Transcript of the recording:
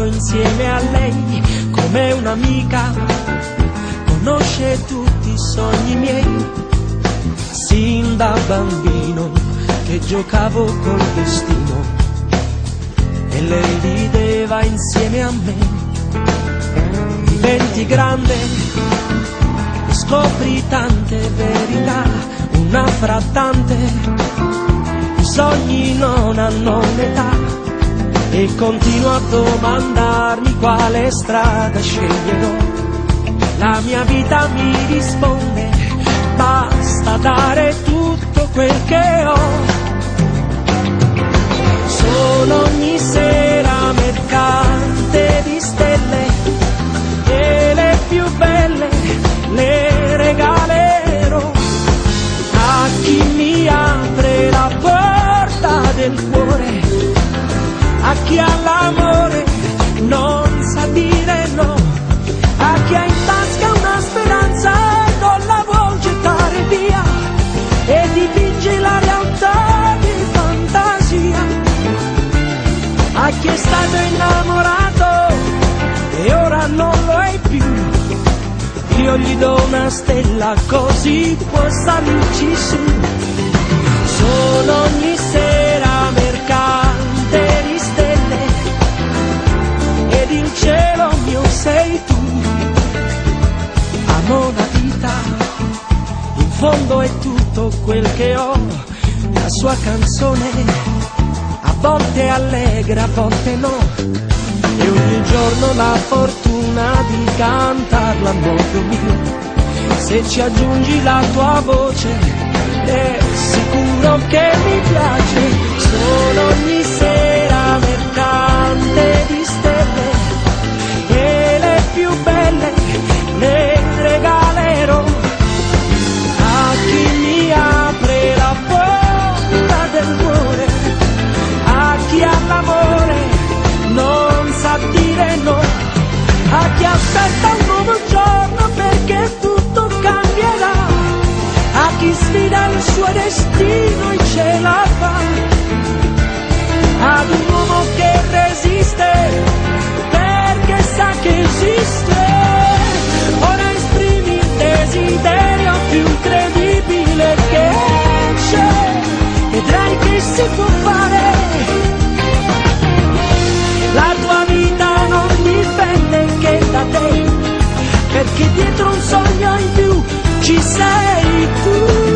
insieme a lei come un'amica, conosce tutti i sogni miei, sin da bambino che giocavo col destino e lei rideva insieme a me. Diventi grande e scopri tante verità, una fra tante, i sogni non hanno un'età, e continuo a domandarmi quale strada sceglierò. La mia vita mi risponde: basta dare tutto quel che ho. Sono ogni sera mercante di stelle e le più belle le regalerò a chi mi apre la porta del cuore, a chi all'amore non sa dire no, a chi ha in tasca una speranza e non la vuol gettare via e dipinge la realtà di fantasia, a chi è stato innamorato e ora non lo è più. Io gli do una stella così può salirci su. Sono ogni sera mercante di stelle ed il cielo mio sei tu. Amo la vita, in fondo è tutto quel che ho. La sua canzone a volte allegra, a volte no, e ogni giorno la fortuna di cantarla, amore mio. Se ci aggiungi la tua voce è sicuro che mi piace. Sono ogni sera mercante di stelle e le più belle le regalerò a chi mi apre la porta del cuore, a chi all'amore non sa dire no, a chi aspetta un nuovo giorno perché tutto cambierà, a chi sfida il suo destino e ce la fa, ad un uomo che resiste perché sa che esiste. Ora esprimi il desiderio più incredibile che c'è, vedrai che si può fare. La tua vita non dipende che da te, perché dietro un sogno in più ci sei tu.